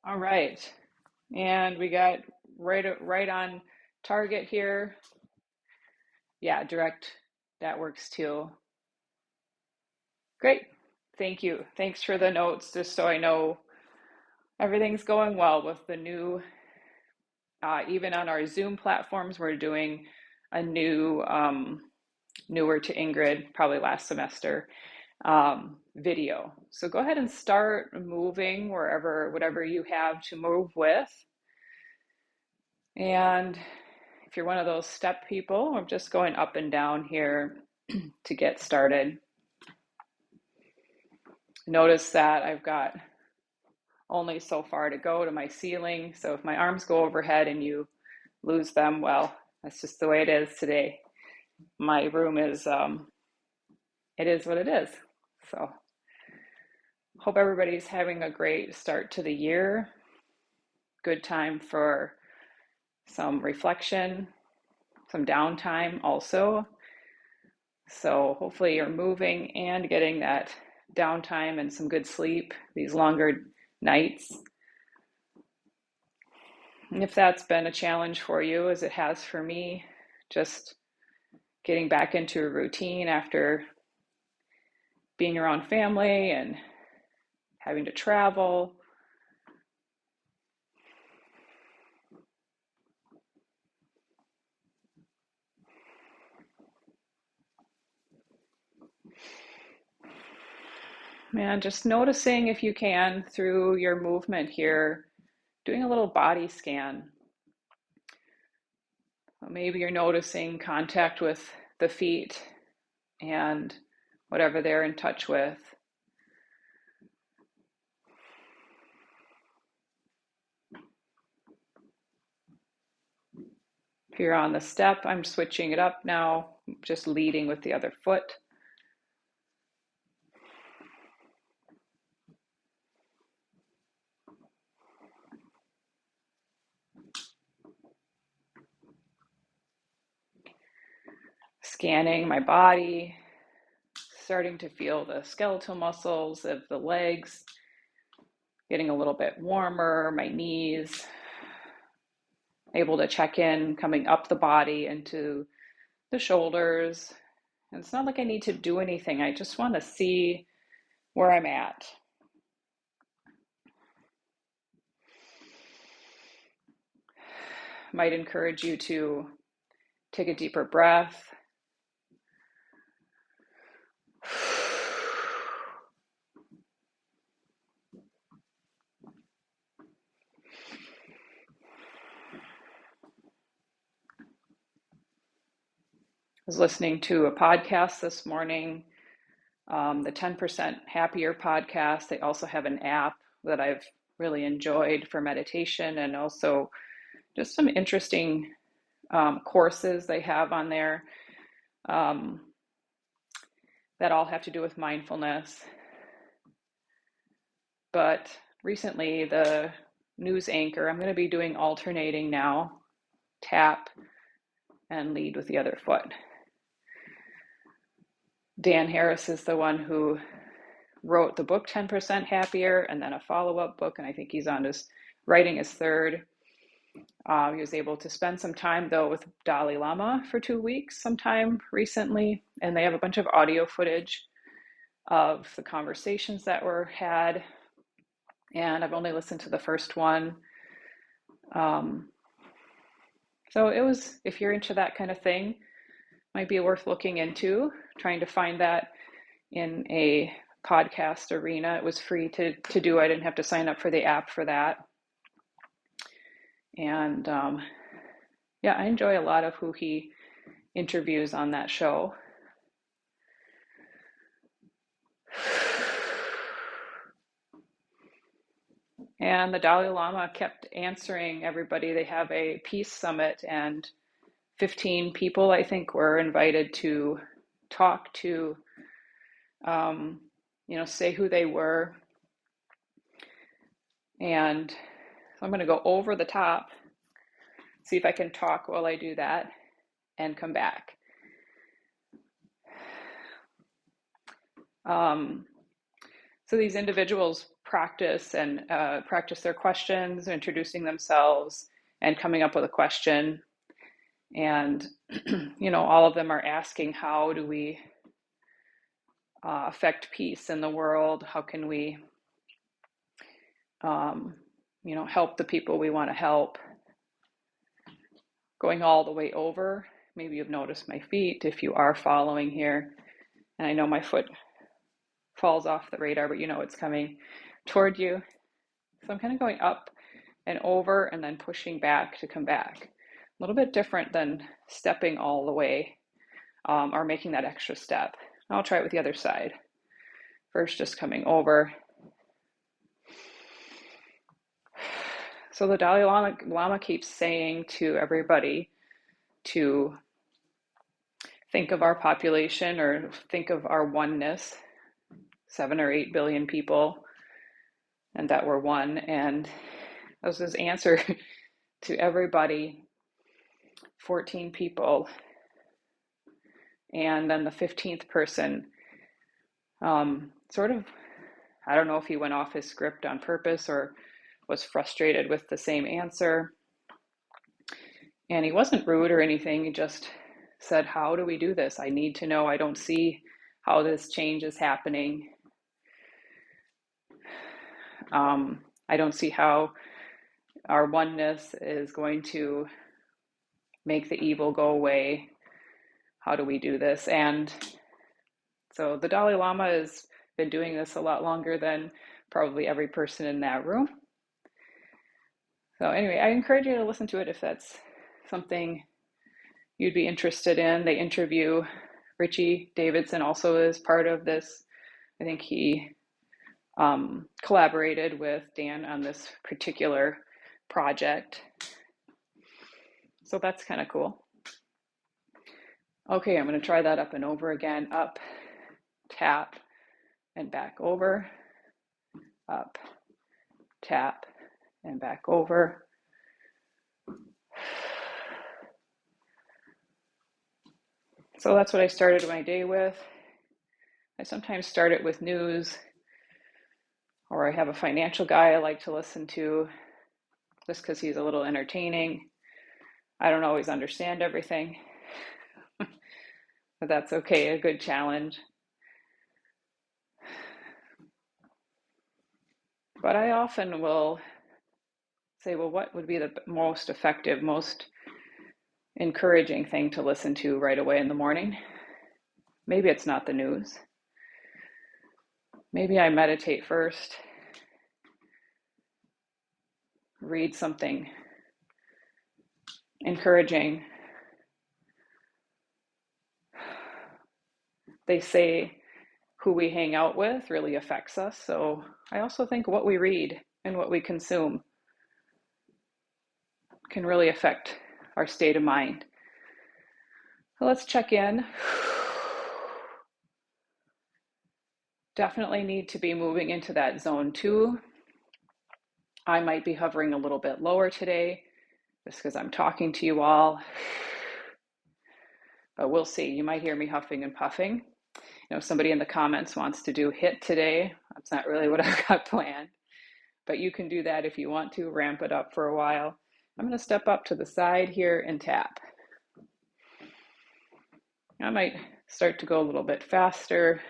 All right. And we got right on target here. Yeah, direct, that works too. Great. Thank you. Thanks for the notes, just so I know everything's going well with the new, even on our Zoom platforms, we're doing a new, newer to Ingrid, probably last semester, video. So go ahead and start moving whatever you have to move with. And if you're one of those step people, I'm just going up and down here to get started. Notice that I've got only so far to go to my ceiling. So if my arms go overhead and you lose them, well, that's just the way it is today. My room is, it is what it is. So hope everybody's having a great start to the year. Good time for some reflection, some downtime also. So hopefully you're moving and getting that downtime and some good sleep, these longer nights. And if that's been a challenge for you, as it has for me, just getting back into a routine after being around family and having to travel. And just noticing, if you can, through your movement here, doing a little body scan. Maybe you're noticing contact with the feet and whatever they're in touch with. If you're on the step, I'm switching it up now, just leading with the other foot. Scanning my body, starting to feel the skeletal muscles of the legs getting a little bit warmer, my knees, able to check in, coming up the body into the shoulders. And it's not like I need to do anything. I just want to see where I'm at. Might encourage you to take a deeper breath. I was listening to a podcast this morning, the 10% Happier podcast. They also have an app that I've really enjoyed for meditation, and also just some interesting courses they have on there that all have to do with mindfulness. But recently, the news anchor, I'm going to be doing alternating now, tap and lead with the other foot. Dan Harris is the one who wrote the book 10% Happier, and then a follow-up book, and I think he's on his writing his third. He was able to spend some time though with Dalai Lama for 2 weeks sometime recently, and they have a bunch of audio footage of the conversations that were had, and I've only listened to the first one. So it was, if you're into that kind of thing, might be worth looking into, trying to find that in a podcast arena. It was free to do. I didn't have to sign up for the app for that. And yeah, I enjoy a lot of who he interviews on that show. And the Dalai Lama kept answering everybody. They have a peace summit, and 15 people, I think, were invited to talk to, say who they were. And so I'm going to go over the top, see if I can talk while I do that, and come back. So these individuals practice and practice their questions, introducing themselves and coming up with a question. And, all of them are asking, how do we affect peace in the world? How can we, help the people we want to help? Going all the way over. Maybe you've noticed my feet if you are following here. And I know my foot falls off the radar, but it's coming toward you. So I'm kind of going up and over and then pushing back to come back. A little bit different than stepping all the way or making that extra step. I'll try it with the other side. First, just coming over. So the Dalai Lama keeps saying to everybody to think of our population or think of our oneness, 7 or 8 billion people, and that we're one. And that was his answer to everybody, 14 people. And then the 15th person, sort of, I don't know if he went off his script on purpose or was frustrated with the same answer. And he wasn't rude or anything. He just said, how do we do this? I need to know. I don't see how this change is happening. I don't see how our oneness is going to make the evil go away. How do we do this? And so the Dalai Lama has been doing this a lot longer than probably every person in that room. So anyway, I encourage you to listen to it if that's something you'd be interested in. They interview Richie Davidson also is part of this. I think he collaborated with Dan on this particular project. So that's kind of cool. Okay, I'm going to try that up and over again. Up, tap, and back over. Up, tap, and back over. So that's what I started my day with. I sometimes start it with news, or I have a financial guy I like to listen to just because he's a little entertaining. I don't always understand everything, but that's okay, a good challenge. But I often will say, well, what would be the most effective, most encouraging thing to listen to right away in the morning? Maybe it's not the news. Maybe I meditate first, read something encouraging. They say who we hang out with really affects us. So I also think what we read and what we consume can really affect our state of mind. So let's check in. Definitely need to be moving into that zone 2. I might be hovering a little bit lower today just because I'm talking to you all. But we'll see. You might hear me huffing and puffing. Somebody in the comments wants to do HIIT today. That's not really what I've got planned. But you can do that if you want to, ramp it up for a while. I'm going to step up to the side here and tap. I might start to go a little bit faster.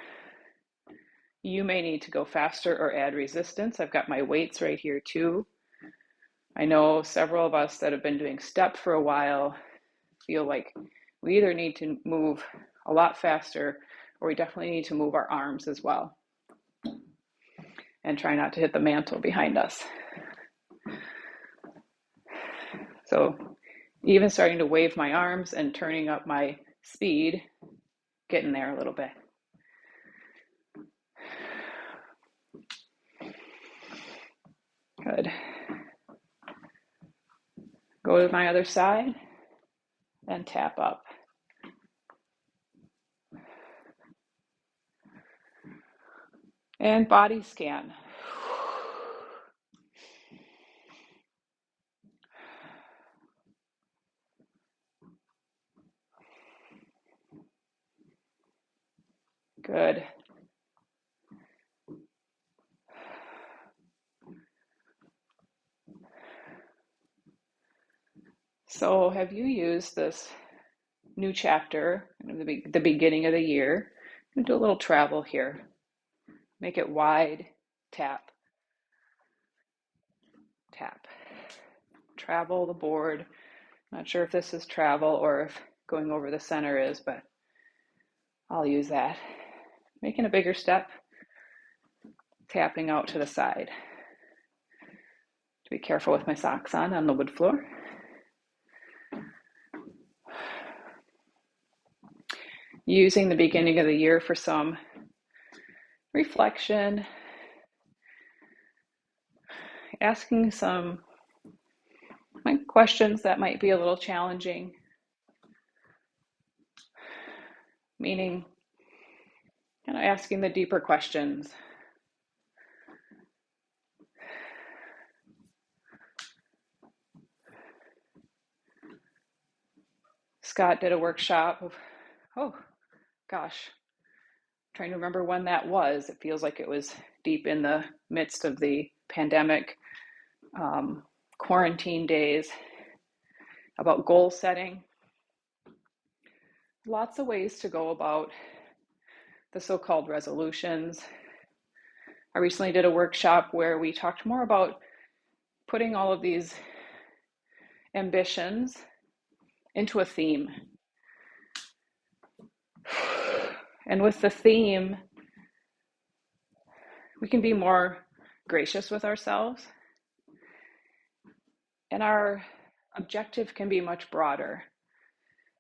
You may need to go faster or add resistance. I've got my weights right here too. I know several of us that have been doing step for a while feel like we either need to move a lot faster or we definitely need to move our arms as well. And try not to hit the mantle behind us. So even starting to wave my arms and turning up my speed, getting there a little bit. Good. Go to my other side and tap up. And body scan. Good. So have you used this new chapter, the beginning of the year? I'm gonna do a little travel here. Make it wide, tap, tap. Travel the board. Not sure if this is travel or if going over the center is, but I'll use that. Making a bigger step, tapping out to the side. To be careful with my socks on the wood floor. Using the beginning of the year for some reflection, asking some questions that might be a little challenging, meaning kind of asking the deeper questions. Scott did a workshop of, oh gosh, trying to remember when that was. It feels like it was deep in the midst of the pandemic quarantine days, about goal setting. Lots of ways to go about the so-called resolutions. I recently did a workshop where we talked more about putting all of these ambitions into a theme. And with the theme, we can be more gracious with ourselves. And our objective can be much broader.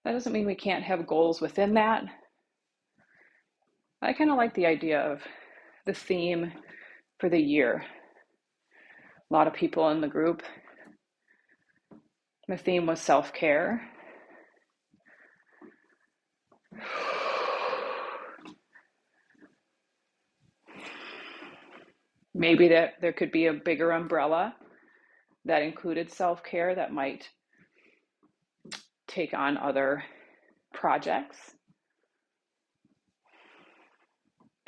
That doesn't mean we can't have goals within that. I kind of like the idea of the theme for the year. A lot of people in the group, the theme was self-care. Maybe that there could be a bigger umbrella that included self-care that might take on other projects.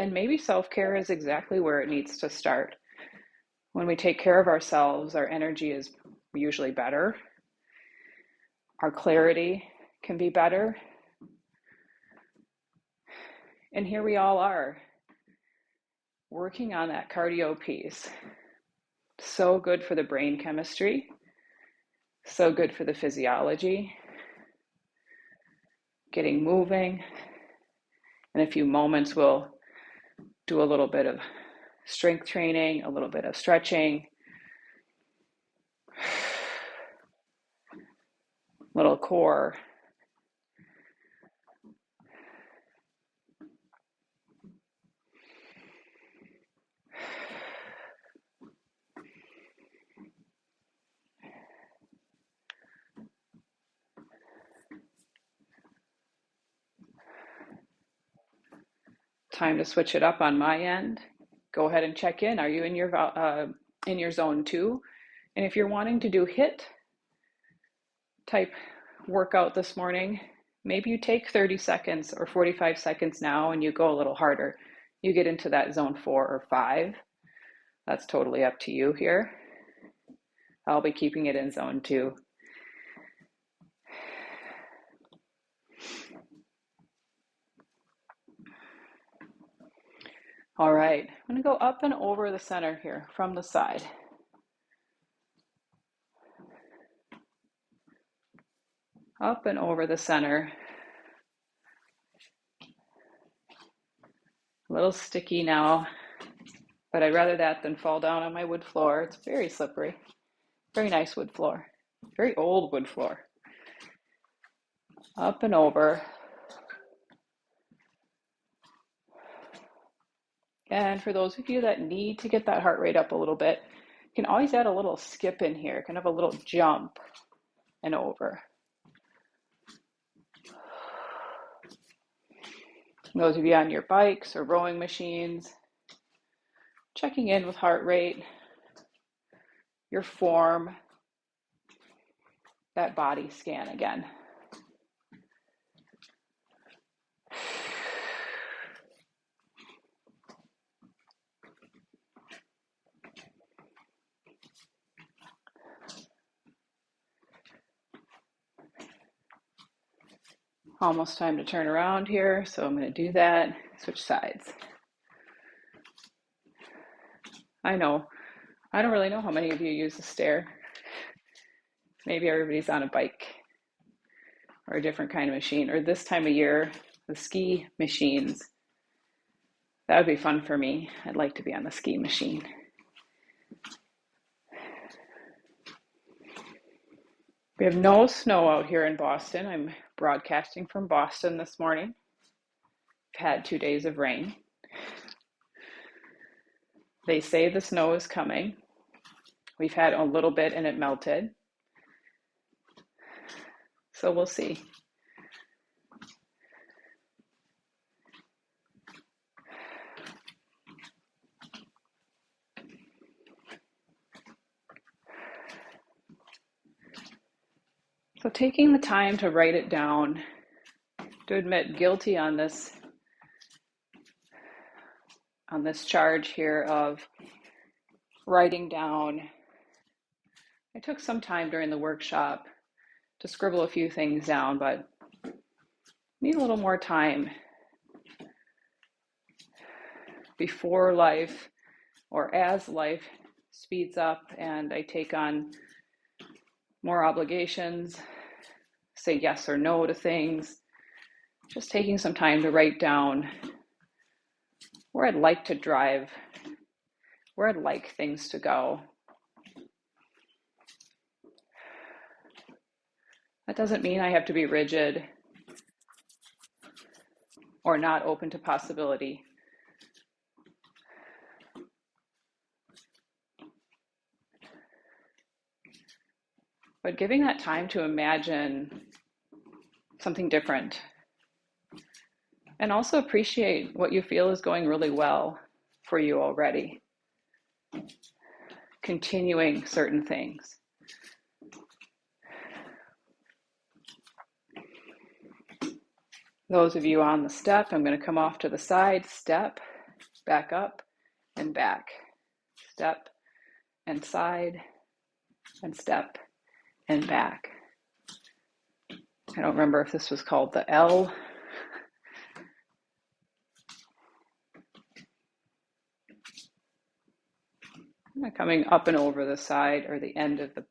And maybe self-care is exactly where it needs to start. When we take care of ourselves, our energy is usually better. Our clarity can be better. And here we all are, working on that cardio piece. So good for the brain chemistry, so good for the physiology. Getting moving. In a few moments, we'll do a little bit of strength training, a little bit of stretching, little core. Time to switch it up on my end. Go ahead and check in. Are you in your zone 2? And if you're wanting to do HIIT type workout this morning, maybe you take 30 seconds or 45 seconds now and you go a little harder. You get into that zone 4 or 5. That's totally up to you here. I'll be keeping it in zone 2. All right, I'm gonna go up and over the center here from the side. Up and over the center. A little sticky now, but I'd rather that than fall down on my wood floor. It's very slippery. Very nice wood floor. Very old wood floor. Up and over. And for those of you that need to get that heart rate up a little bit, you can always add a little skip in here, kind of a little jump and over. Those of you on your bikes or rowing machines, checking in with heart rate, your form, that body scan again. Almost time to turn around here, so I'm going to do that. Switch sides. I know, I don't really know how many of you use the stair. Maybe everybody's on a bike or a different kind of machine, or this time of year, the ski machines. That would be fun for me. I'd like to be on the ski machine. We have no snow out here in Boston. I'm broadcasting from Boston this morning. I've had 2 days of rain. They say the snow is coming. We've had a little bit and it melted. So we'll see. So taking the time to write it down, to admit guilty on this charge here of writing down. I took some time during the workshop to scribble a few things down, but need a little more time before life or as life speeds up and I take on more obligations, say yes or no to things, just taking some time to write down where I'd like to drive, where I'd like things to go. That doesn't mean I have to be rigid or not open to possibility. But giving that time to imagine something different and also appreciate what you feel is going really well for you already. Continuing certain things. Those of you on the step, I'm going to come off to the side, step, back up, and back. Step and side, and step and back. I don't remember if this was called the L. I'm coming up and over the side or the end of the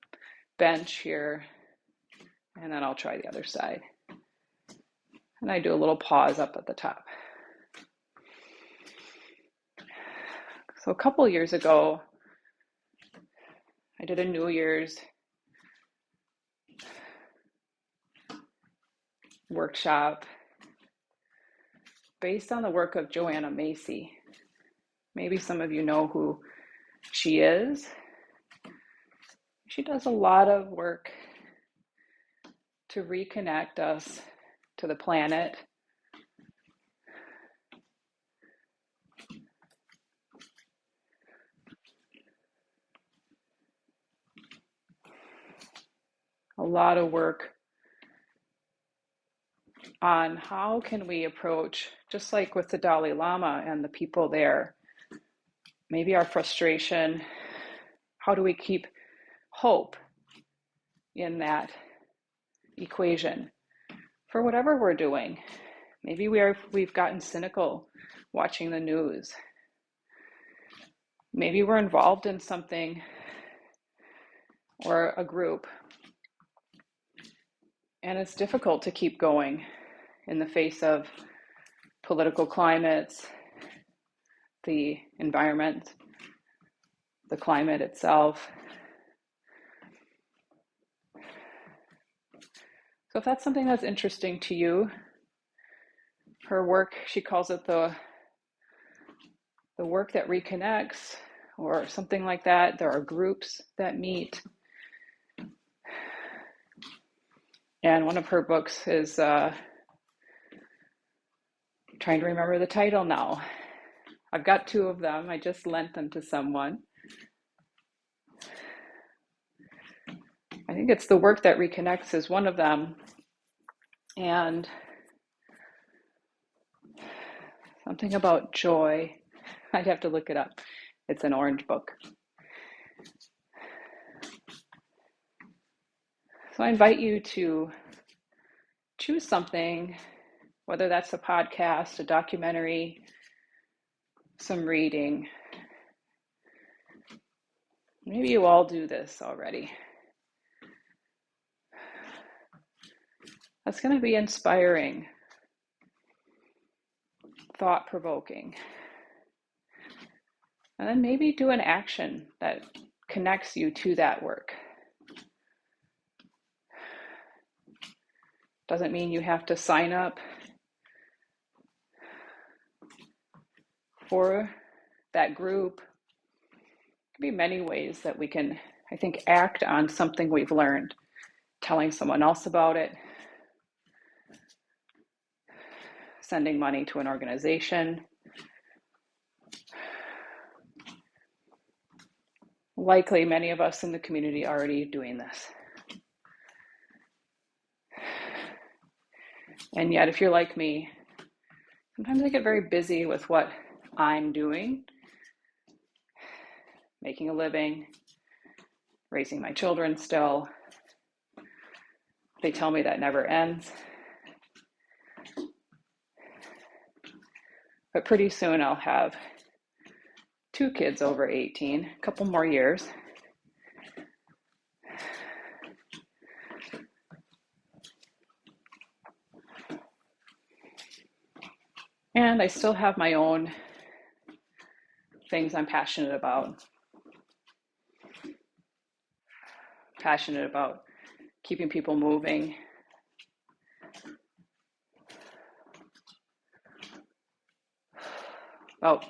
bench here, and then I'll try the other side. And I do a little pause up at the top. So a couple years ago, I did a New Year's workshop based on the work of Joanna Macy. Maybe some of you know who she is. She does a lot of work to reconnect us to the planet, a lot of work on how can we approach, just like with the Dalai Lama and the people there, maybe our frustration, how do we keep hope in that equation for whatever we're doing. Maybe we've gotten cynical watching the news. Maybe we're involved in something or a group, and it's difficult to keep going in the face of political climates, the environment, the climate itself. So if that's something that's interesting to you, her work, she calls it the work that reconnects or something like that. There are groups that meet. And one of her books is, trying to remember the title now. I've got 2 of them. I just lent them to someone. I think it's The Work That Reconnects is one of them. And something about joy. I'd have to look it up. It's an orange book. So I invite you to choose something, whether that's a podcast, a documentary, some reading. Maybe you all do this already. That's going to be inspiring, thought-provoking. And then maybe do an action that connects you to that work. Doesn't mean you have to sign up for that group. There could be many ways that we can, I think, act on something we've learned. Telling someone else about it, sending money to an organization. Likely many of us in the community are already doing this. And yet, if you're like me, sometimes I get very busy with what I'm doing, making a living, raising my children still. They tell me that never ends. But pretty soon I'll have 2 kids over 18, a couple more years. And I still have my own things I'm passionate about. Passionate about keeping people moving. About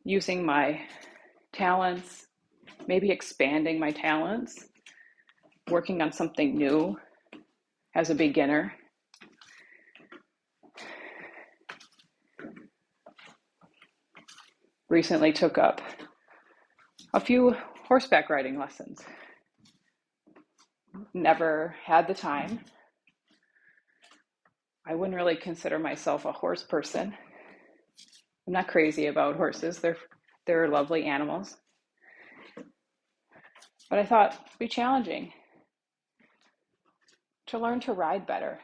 using my talents, maybe expanding my talents, working on something new as a beginner. Recently took up a few horseback riding lessons. Never had the time. I wouldn't really consider myself a horse person. I'm not crazy about horses. They're lovely animals. But I thought it'd be challenging to learn to ride better.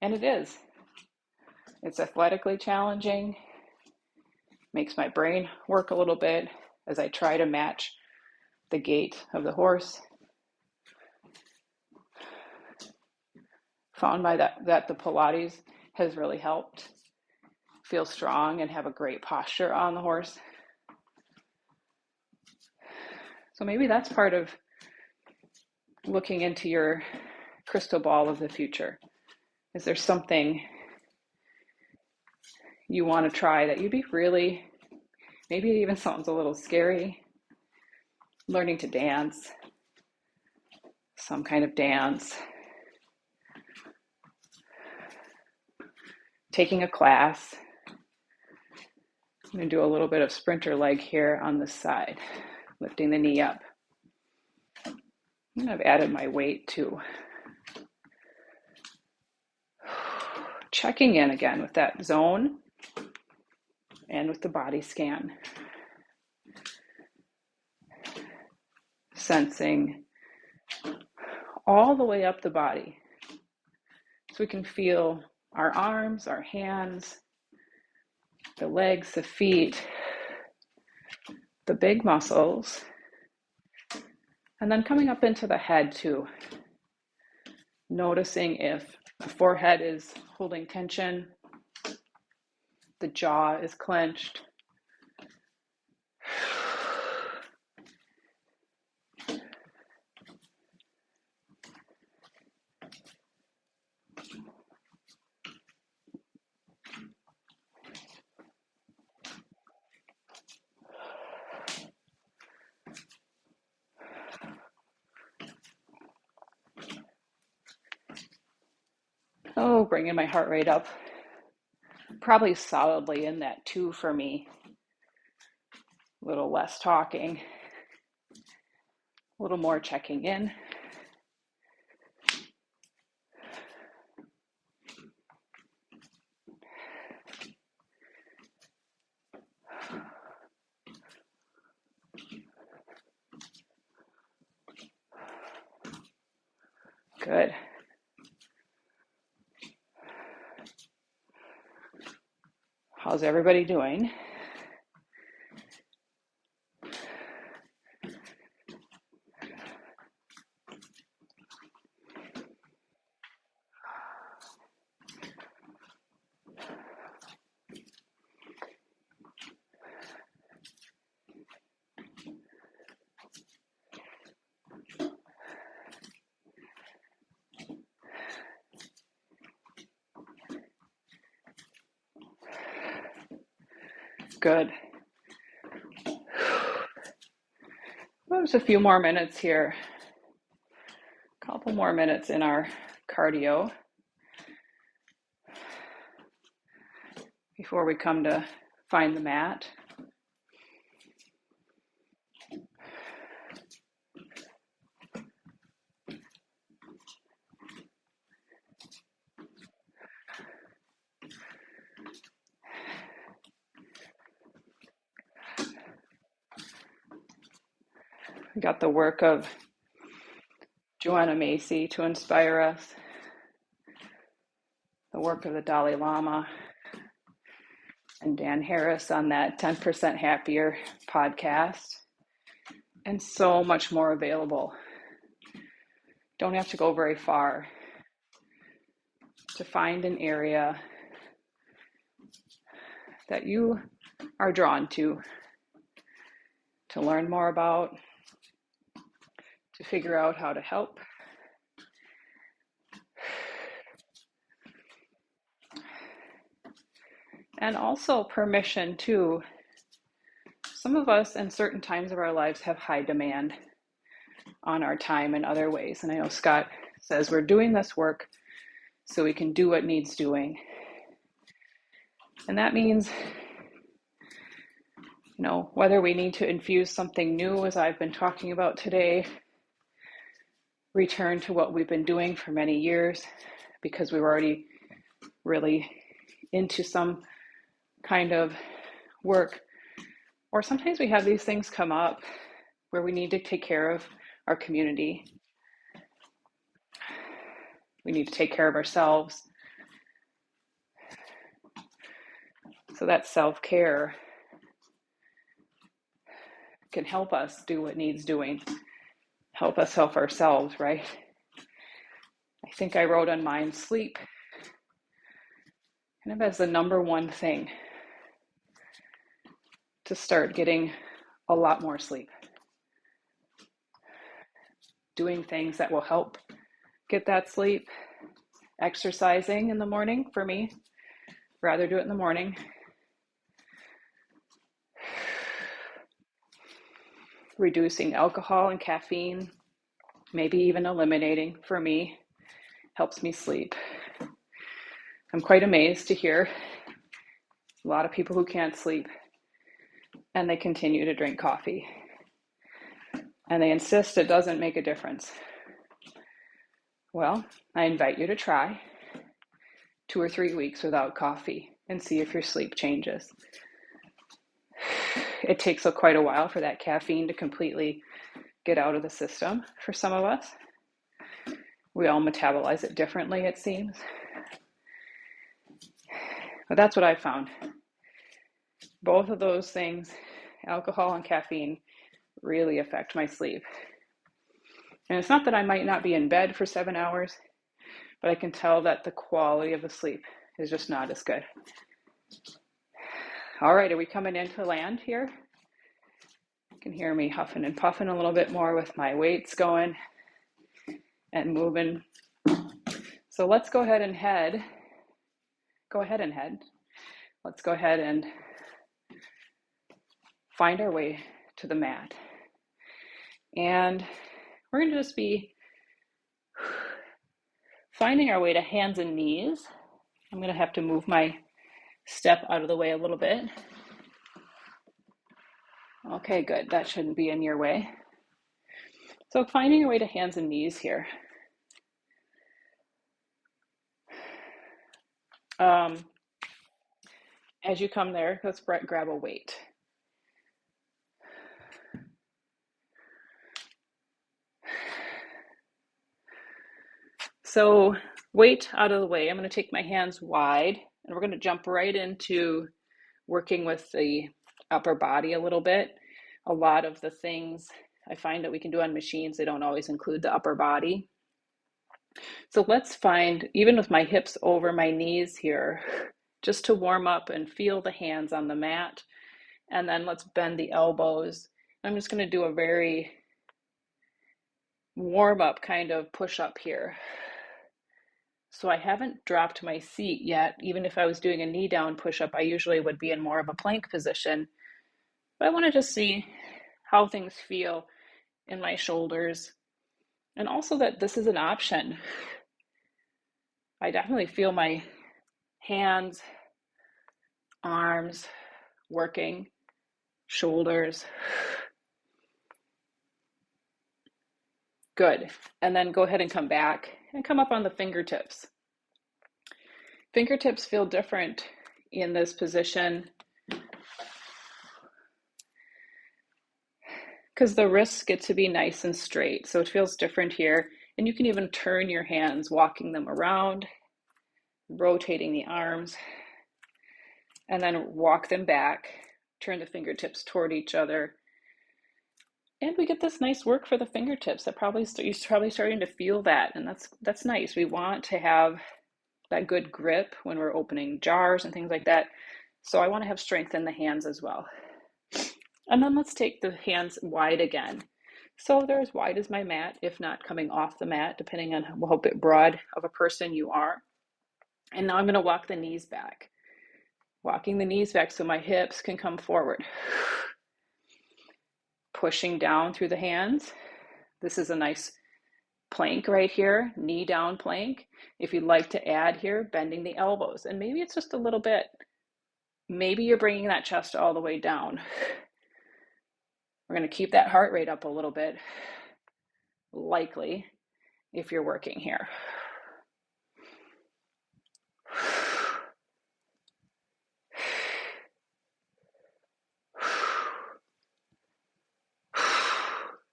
And it is. It's athletically challenging, makes my brain work a little bit as I try to match the gait of the horse. Found by that the Pilates has really helped feel strong and have a great posture on the horse. So maybe that's part of looking into your crystal ball of the future. Is there something you want to try that you'd be really, maybe it even sounds a little scary, learning to dance, some kind of dance, taking a class. I'm going to do a little bit of sprinter leg here on this side, lifting the knee up. And I've added my weight too. Checking in again with that zone and with the body scan. Sensing all the way up the body. So we can feel our arms, our hands, the legs, the feet, the big muscles. And then coming up into the head too. Noticing if the forehead is holding tension, the jaw is clenched. Oh, bringing my heart rate up. Probably solidly in that 2 for me. A little less talking, a little more checking in. Good. How's everybody doing? Good. There's a few more minutes here. A couple more minutes in our cardio before we come to find the mat. We got the work of Joanna Macy to inspire us, the work of the Dalai Lama, and Dan Harris on that 10% Happier podcast, and so much more available. Don't have to go very far to find an area that you are drawn to learn more about, to figure out how to help. And also permission too. Some of us in certain times of our lives have high demand on our time in other ways. And I know Scott says we're doing this work so we can do what needs doing. And that means, whether we need to infuse something new, as I've been talking about today, return to what we've been doing for many years because we were already really into some kind of work. Or sometimes we have these things come up where we need to take care of our community. We need to take care of ourselves. So that self-care can help us do what needs doing. Help us help ourselves, right? I think I wrote on mine, sleep kind of as the number one thing to start getting a lot more sleep. Doing things that will help get that sleep. Exercising in the morning for me. Rather do it in the morning. Reducing alcohol and caffeine, maybe even eliminating for me, helps me sleep. I'm quite amazed to hear a lot of people who can't sleep and they continue to drink coffee. And they insist it doesn't make a difference. Well, I invite you to try 2 or 3 weeks without coffee and see if your sleep changes. It takes quite a while for that caffeine to completely get out of the system for some of us. We all metabolize it differently, it seems. But that's what I found. Both of those things, alcohol and caffeine, really affect my sleep. And it's not that I might not be in bed for 7 hours, but I can tell that the quality of the sleep is just not as good. All right, are we coming into land here? You can hear me huffing and puffing a little bit more with my weights going and moving. So let's go ahead and head. Let's go ahead and find our way to the mat. And we're going to just be finding our way to hands and knees. I'm going to have to move my step out of the way a little bit. Okay, good. That shouldn't be in your way. So finding your way to hands and knees here. As you come there, let's grab a weight. So weight out of the way. I'm going to take my hands wide and we're going to jump right into working with the upper body a little bit. A lot of the things I find that we can do on machines, they don't always include the upper body. So let's find, even with my hips over my knees here, just to warm up and feel the hands on the mat. And then let's bend the elbows. I'm just going to do a very warm up kind of push up here. So I haven't dropped my seat yet. Even if I was doing a knee down push up, I usually would be in more of a plank position. But I want to just see how things feel in my shoulders. And also that this is an option. I definitely feel my hands, arms working, shoulders. Good. And then go ahead and come back and come up on the fingertips. Fingertips feel different in this position because the wrists get to be nice and straight. So it feels different here. And you can even turn your hands, walking them around, rotating the arms, and then walk them back, turn the fingertips toward each other. And we get this nice work for the fingertips. You're probably starting to feel that, and that's nice. We want to have that good grip when we're opening jars and things like that. So I want to have strength in the hands as well. And then let's take the hands wide again. So they're as wide as my mat, if not coming off the mat, depending on how broad of a person you are. And now I'm going to walk the knees back. Walking the knees back so my hips can come forward. Pushing down through the hands. This is a nice plank right here, knee down plank. If you'd like to add here, bending the elbows. And maybe it's just a little bit. Maybe you're bringing that chest all the way down. We're going to keep that heart rate up a little bit, likely, if you're working here.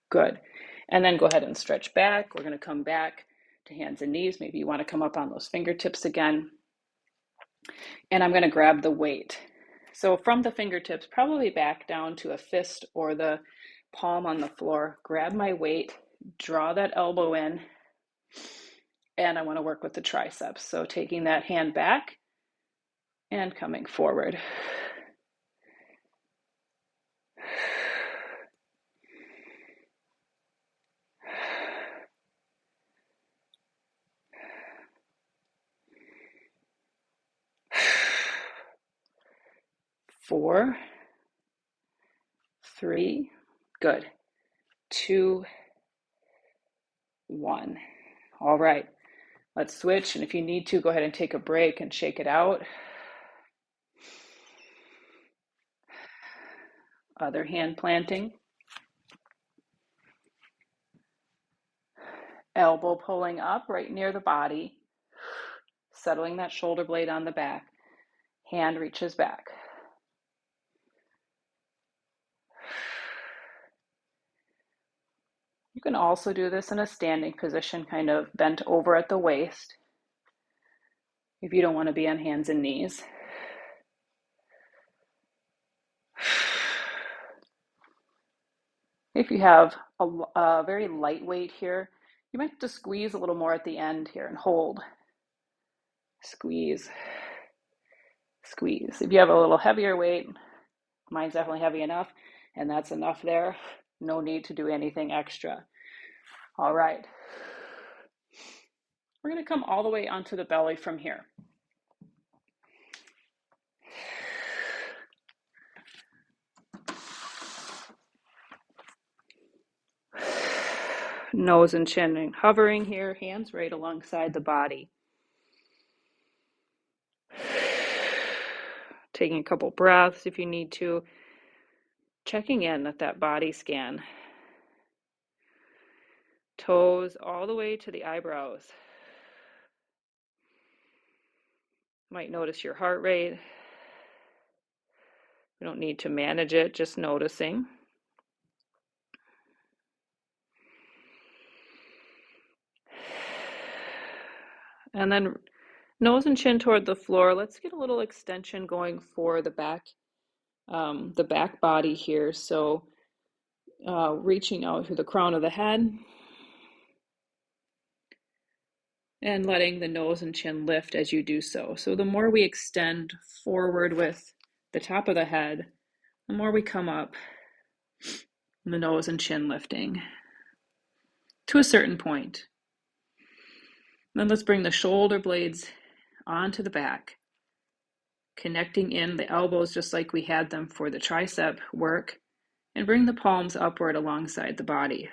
Good. And then go ahead and stretch back. We're going to come back to hands and knees. Maybe you want to come up on those fingertips again. And I'm going to grab the weight. So from the fingertips, probably back down to a fist or the palm on the floor. Grab my weight, draw that elbow in, and I want to work with the triceps. So taking that hand back and coming forward. Four, three, good. 2, 1. All right, let's switch. And if you need to, go ahead and take a break and shake it out. Other hand planting. Elbow pulling up right near the body. Settling that shoulder blade on the back. Hand reaches back. You can also do this in a standing position, kind of bent over at the waist, if you don't want to be on hands and knees. If you have a very light weight here, you might have to squeeze a little more at the end here and hold. Squeeze, squeeze. If you have a little heavier weight, mine's definitely heavy enough, and that's enough there. No need to do anything extra. All right. We're going to come all the way onto the belly from here. Nose and chin hovering here, hands right alongside the body. Taking a couple breaths if you need to. Checking in at that body scan. Toes all the way to the eyebrows. Might notice your heart rate. We don't need to manage it, just noticing. And then nose and chin toward the floor. Let's get a little extension going for the back body here. So reaching out through the crown of the head and letting the nose and chin lift as you do so. So the more we extend forward with the top of the head, the more we come up, the nose and chin lifting to a certain point. Then let's bring the shoulder blades onto the back, connecting in the elbows just like we had them for the tricep work, and bring the palms upward alongside the body.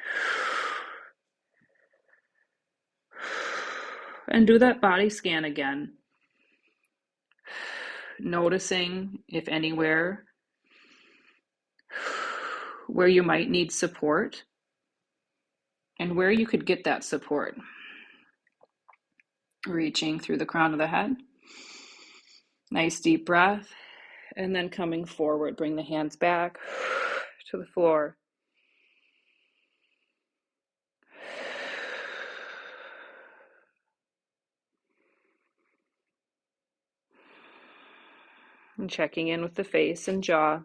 And do that body scan again, noticing if anywhere where you might need support and where you could get that support. Reaching through the crown of the head. Nice deep breath. And then coming forward, bring the hands back to the floor. And checking in with the face and jaw.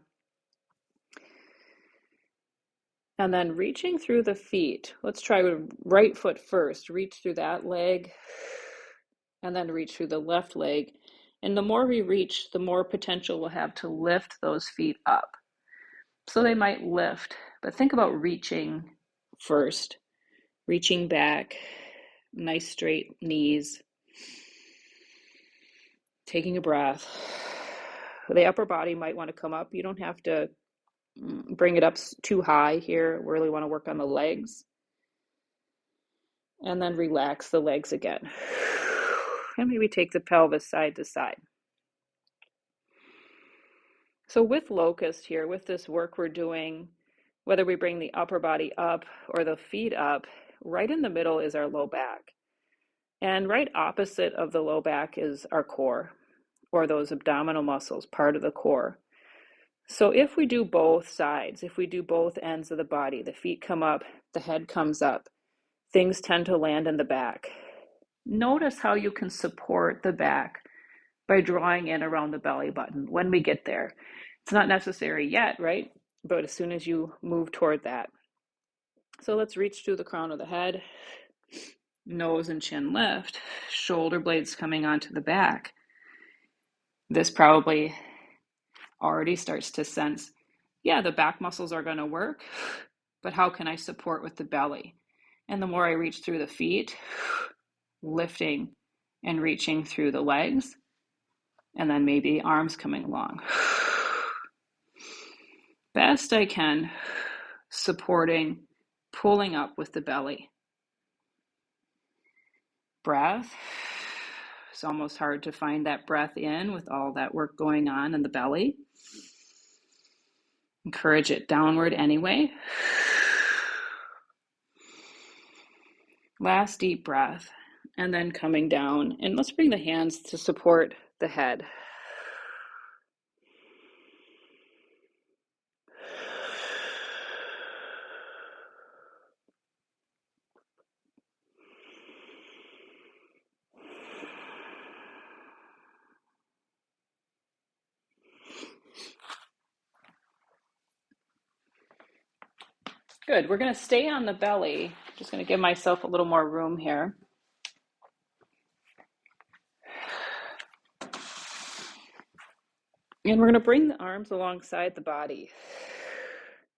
And then reaching through the feet. Let's try with right foot first. Reach through that leg and then reach through the left leg. And the more we reach, the more potential we'll have to lift those feet up. So they might lift, but think about reaching first. Reaching back, nice straight knees. Taking a breath. The upper body might want to come up. You don't have to bring it up too high here. We really want to work on the legs. And then relax the legs again. And maybe take the pelvis side to side. So with locust here, with this work we're doing, whether we bring the upper body up or the feet up, right in the middle is our low back. And right opposite of the low back is our core, or those abdominal muscles, part of the core. So if we do both sides, if we do both ends of the body, the feet come up, the head comes up, things tend to land in the back. Notice how you can support the back by drawing in around the belly button when we get there. It's not necessary yet, right? But as soon as you move toward that. So let's reach through the crown of the head, nose and chin lift, shoulder blades coming onto the back. This probably already starts to sense, yeah, the back muscles are going to work, but how can I support with the belly? And the more I reach through the feet, lifting and reaching through the legs, and then maybe arms coming along. Best I can, supporting, pulling up with the belly. Breath. It's almost hard to find that breath in with all that work going on in the belly. Encourage it downward anyway. Last deep breath, and then coming down. And let's bring the hands to support the head. Good. We're going to stay on the belly. Just going to give myself a little more room here. And we're going to bring the arms alongside the body,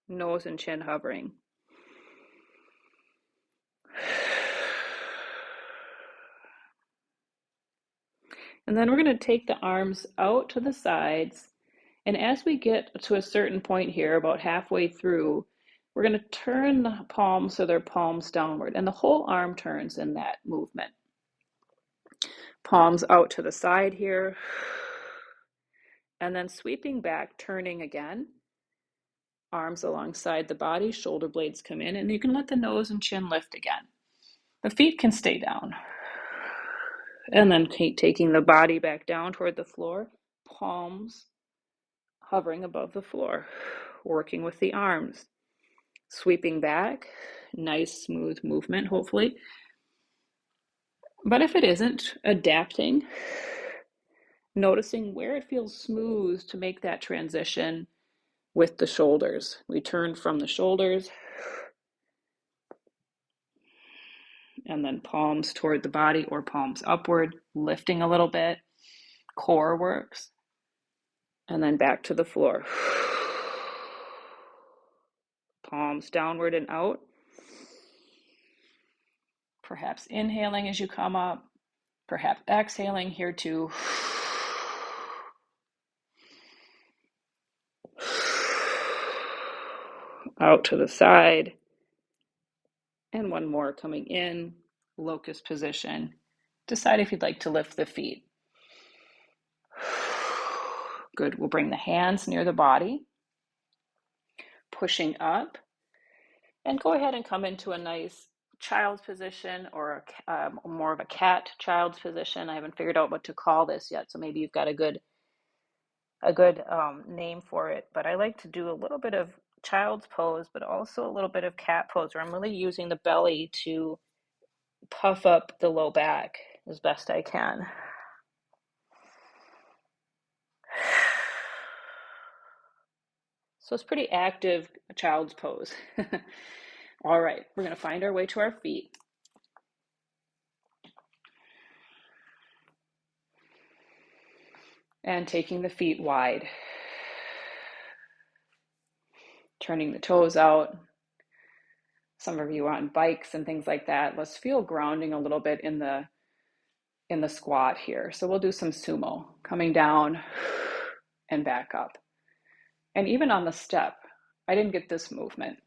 nose and chin hovering. And then we're going to take the arms out to the sides. And as we get to a certain point here, about halfway through, we're going to turn the palms so they're palms downward. And the whole arm turns in that movement. Palms out to the side here. And then sweeping back, turning again. Arms alongside the body, shoulder blades come in, and you can let the nose and chin lift again. The feet can stay down. And then taking the body back down toward the floor, palms hovering above the floor, working with the arms. Sweeping back, nice smooth movement, hopefully. But if it isn't, adapting, noticing where it feels smooth to make that transition with the shoulders. We turn from the shoulders and then palms toward the body or palms upward, lifting a little bit. Core works. And then back to the floor. Palms downward and out. Perhaps inhaling as you come up. Perhaps exhaling here too. Out to the side. And one more coming in, locust position. Decide if you'd like to lift the feet. Good. We'll bring the hands near the body, pushing up, and go ahead and come into a nice child's position or more of a cat child's position. I haven't figured out what to call this yet, so maybe you've got a good name for it. But I like to do a little bit of child's pose, but also a little bit of cat pose, where I'm really using the belly to puff up the low back as best I can. So it's pretty active child's pose. All right, we're going to find our way to our feet. And taking the feet wide. Turning the toes out. Some of you are on bikes and things like that. Let's feel grounding a little bit in the squat here. So we'll do some sumo, coming down and back up. And even on the step, I didn't get this movement.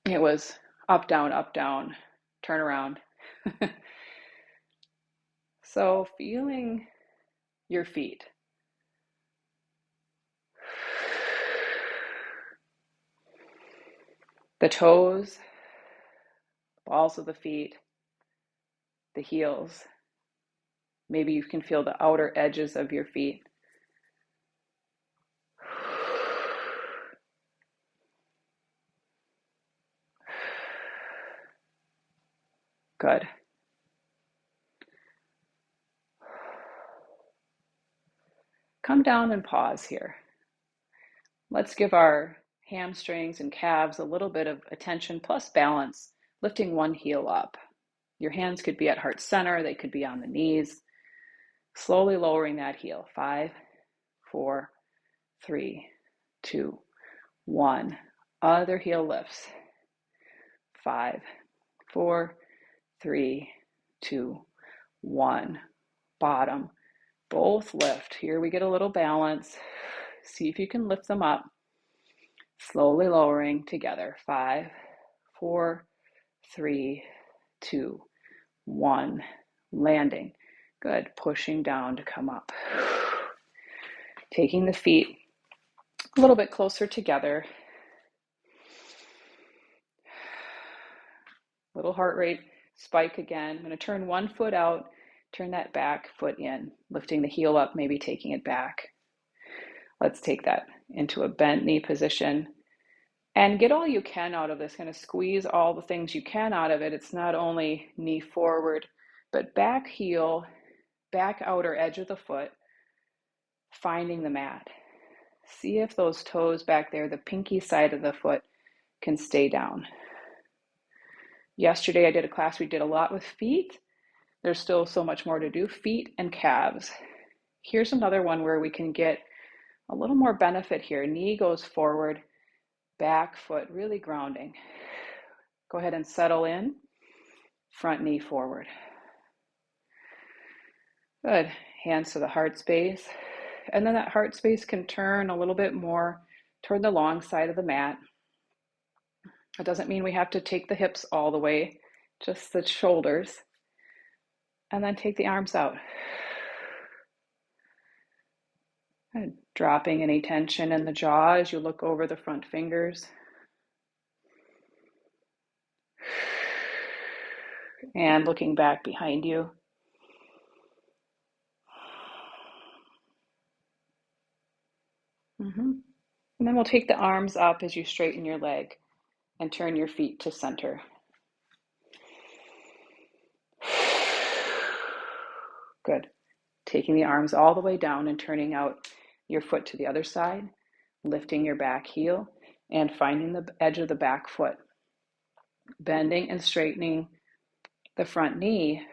It was up, down, turn around. So feeling your feet. The toes, balls of the feet, the heels. Maybe you can feel the outer edges of your feet. Good. Come down and pause here. Let's give our hamstrings and calves a little bit of attention plus balance, lifting one heel up. Your hands could be at heart center, they could be on the knees. Slowly lowering that heel. 5, 4, 3, 2, 1. Other heel lifts. 5, 4, 3, 2, 1. Bottom. Both lift. Here we get a little balance. See if you can lift them up. Slowly lowering together. 5, 4, 3, 2, 1. Landing. Good. Pushing down to come up. Taking the feet a little bit closer together. Little heart rate spike again. I'm going to turn one foot out, turn that back foot in, lifting the heel up, maybe taking it back. Let's take that into a bent knee position and get all you can out of this. Kind of squeeze all the things you can out of it. It's not only knee forward, but back heel, back outer edge of the foot, finding the mat. See if those toes back there, the pinky side of the foot, can stay down. Yesterday I did a class, we did a lot with feet. There's still so much more to do, feet and calves. Here's another one where we can get a little more benefit here. Knee goes forward, back foot really grounding. Go ahead and settle in, front knee forward. Good, hands to the heart space. And then that heart space can turn a little bit more toward the long side of the mat. It doesn't mean we have to take the hips all the way, just the shoulders. And then take the arms out. And dropping any tension in the jaw as you look over the front fingers. And looking back behind you. And then we'll take the arms up as you straighten your leg and turn your feet to center. Good. Taking the arms all the way down and turning out your foot to the other side, lifting your back heel and finding the edge of the back foot, bending and straightening the front knee,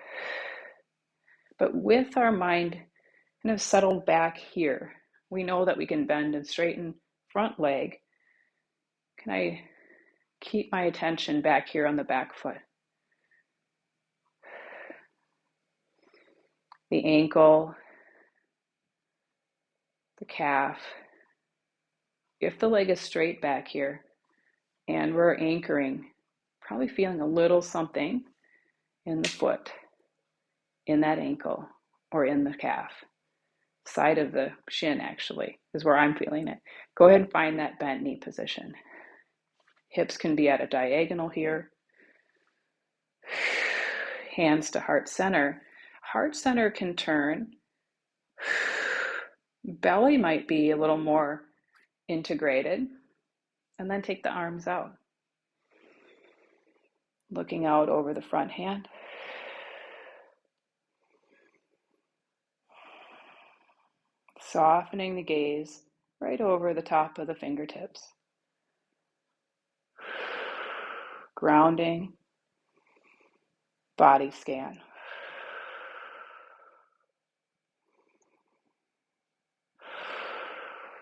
but with our mind kind of settled back here. We know that we can bend and straighten front leg. Can I keep my attention back here on the back foot? The ankle, the calf. If the leg is straight back here and we're anchoring, probably feeling a little something in the foot, in that ankle, or in the calf. Side of the shin actually is where I'm feeling it. Go ahead and find that bent knee position. Hips can be at a diagonal here. Hands to heart center. Heart center can turn. Belly might be a little more integrated. And then take the arms out. Looking out over the front hand. Softening the gaze right over the top of the fingertips. Grounding. Body scan.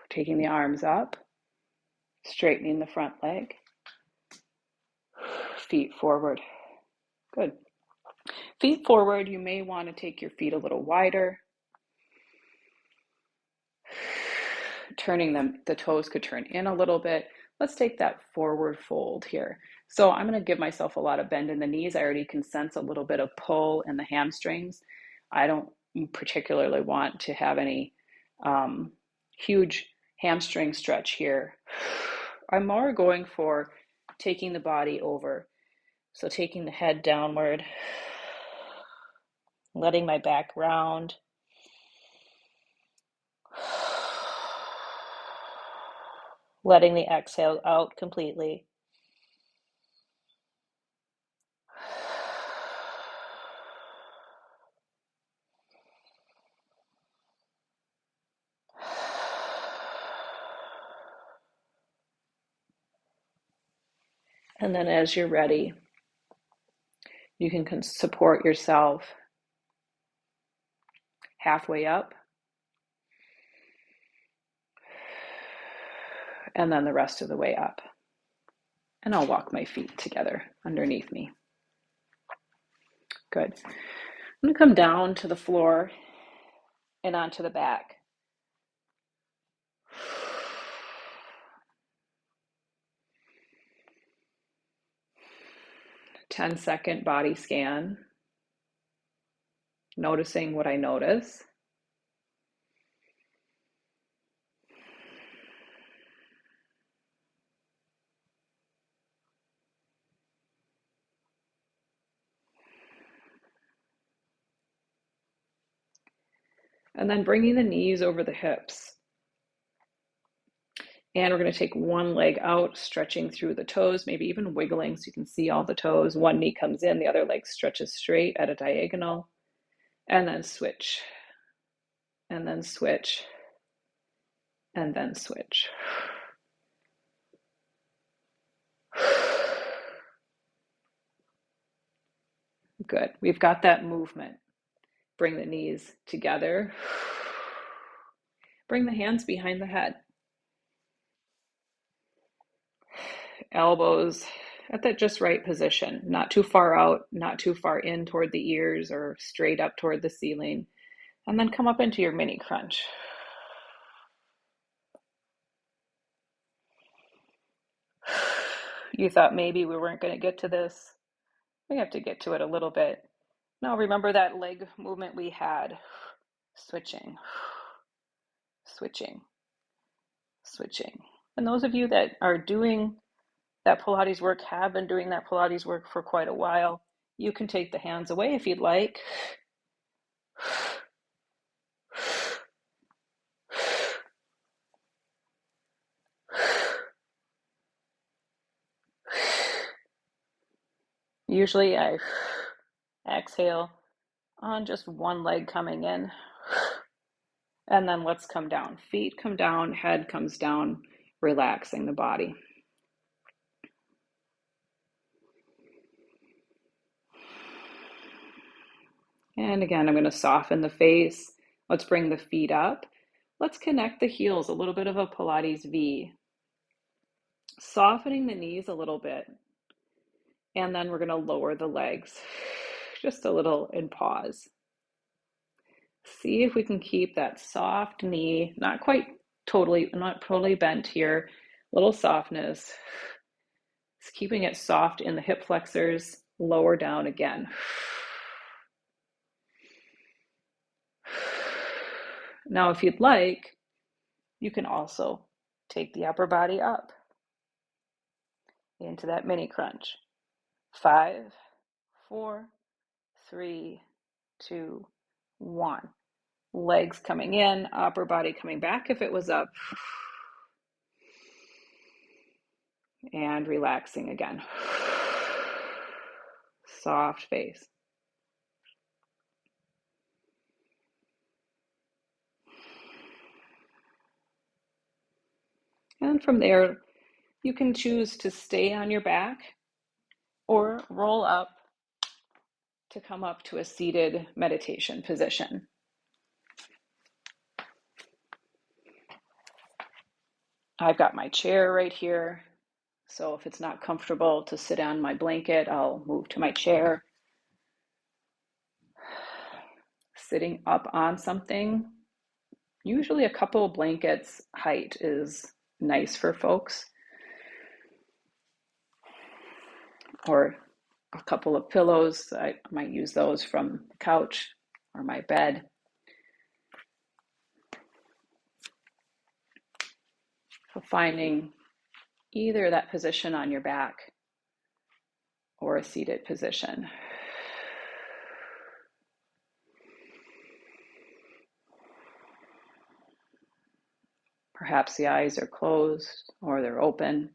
Taking the arms up, straightening the front leg, feet forward. Good. Feet forward, you may want to take your feet a little wider. Turning them, the toes could turn in a little bit. Let's take that forward fold here. So I'm going to give myself a lot of bend in the knees. I already can sense a little bit of pull in the hamstrings. I don't particularly want to have any huge hamstring stretch here. I'm more going for taking the body over. So taking the head downward, letting my back round. Letting the exhale out completely. And then as you're ready, you can support yourself halfway up. And then the rest of the way up. And I'll walk my feet together underneath me. Good. I'm going to come down to the floor and onto the back. Ten-second body scan. Noticing what I notice. And then bringing the knees over the hips. And we're going to take one leg out, stretching through the toes, maybe even wiggling so you can see all the toes. One knee comes in, the other leg stretches straight at a diagonal. And then switch. And then switch. And then switch. Good. We've got that movement. Bring the knees together. Bring the hands behind the head. Elbows at that just right position, not too far out, not too far in toward the ears or straight up toward the ceiling. And then come up into your mini crunch. You thought maybe we weren't going to get to this. We have to get to it a little bit. Now remember that leg movement we had. Switching, switching, switching. And those of you that are doing that Pilates work, have been doing that Pilates work for quite a while, you can take the hands away if you'd like. Usually I exhale on just one leg coming in. And then let's come down. Feet come down, head comes down, relaxing the body. And again, I'm going to soften the face. Let's bring the feet up. Let's connect the heels, a little bit of a Pilates V. Softening the knees a little bit. And then we're going to lower the legs just a little and pause. See if we can keep that soft knee, not totally bent here, little softness. Just keeping it soft in the hip flexors, lower down again. Now, if you'd like, you can also take the upper body up into that mini crunch. 5, 4, 3, 2, 1. Legs coming in, upper body coming back if it was up. And relaxing again. Soft face. And from there, you can choose to stay on your back or roll up to come up to a seated meditation position. I've got my chair right here. So if it's not comfortable to sit on my blanket, I'll move to my chair. Sitting up on something, usually a couple of blankets height is nice for folks. Or a couple of pillows. I might use those from the couch or my bed. So finding either that position on your back or a seated position. Perhaps the eyes are closed or they're open.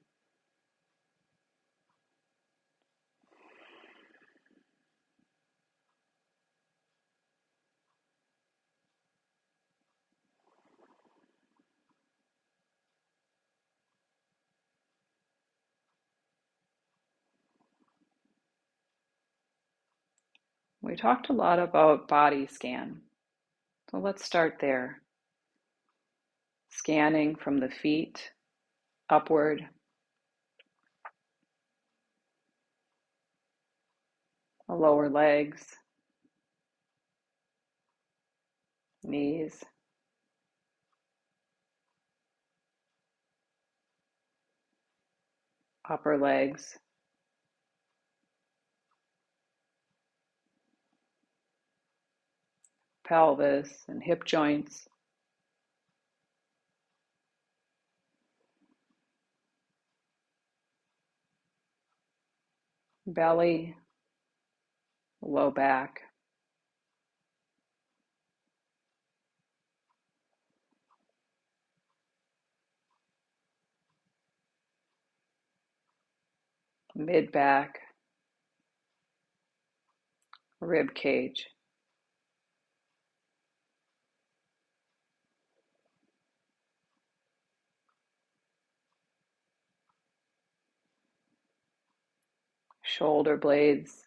We talked a lot about body scan. So let's start there. Scanning from the feet upward. The lower legs, knees, upper legs, pelvis and hip joints, belly, low back, mid back, rib cage. Shoulder blades,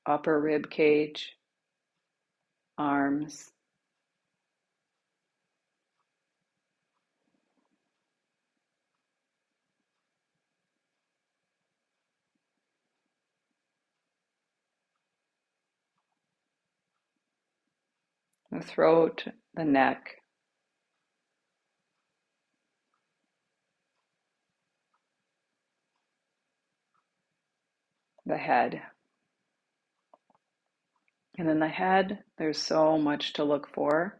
upper rib cage, arms, the throat, the neck, the head. And in the head, there's so much to look for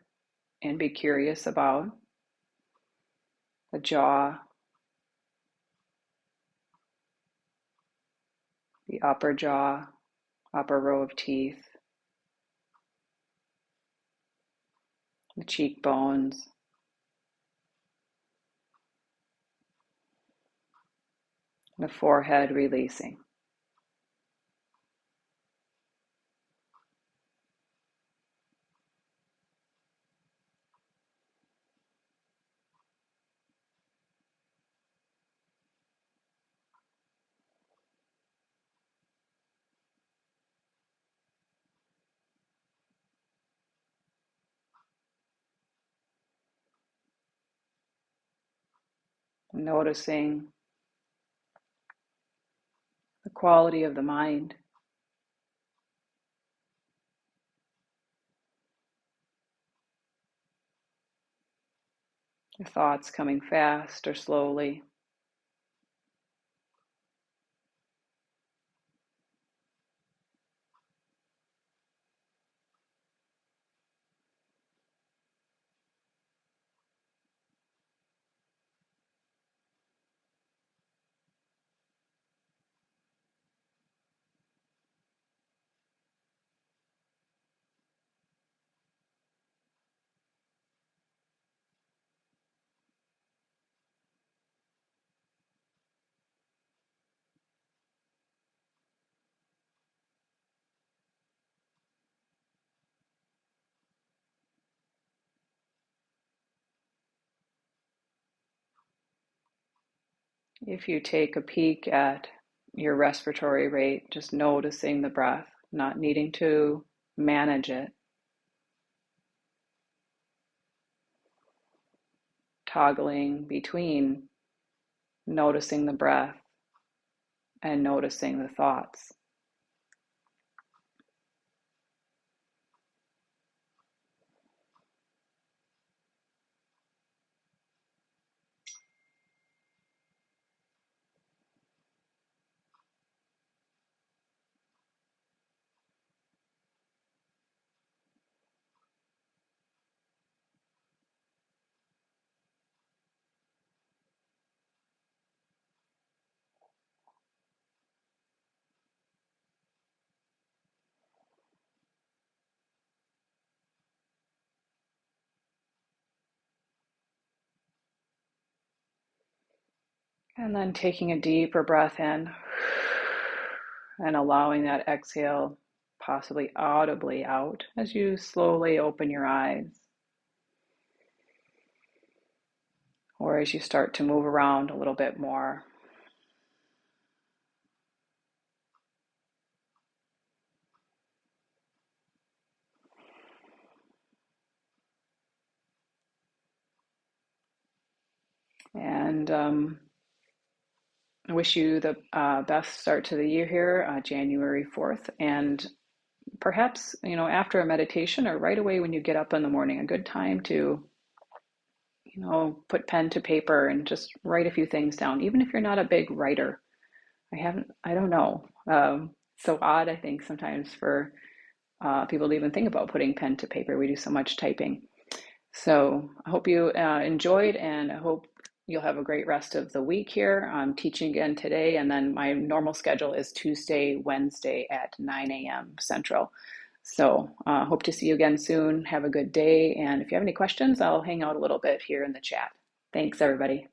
and be curious about. The jaw, the upper jaw, upper row of teeth, the cheekbones, the forehead releasing. noticing the quality of the mind. Your thoughts coming fast or slowly. If you take a peek at your respiratory rate, just noticing the breath, not needing to manage it, toggling between noticing the breath and noticing the thoughts. And then taking a deeper breath in and allowing that exhale possibly audibly out as you slowly open your eyes, or as you start to move around a little bit more. And I wish you the best start to the year here, January 4th. And perhaps, after a meditation or right away when you get up in the morning, a good time to, put pen to paper and just write a few things down, even if you're not a big writer. I don't know. So odd, I think, sometimes for people to even think about putting pen to paper. We do so much typing. So I hope you enjoyed, and I hope you'll have a great rest of the week here. I'm teaching again today, and then my normal schedule is Tuesday, Wednesday at 9 a.m. Central. So hope to see you again soon. Have a good day. And if you have any questions, I'll hang out a little bit here in the chat. Thanks, everybody.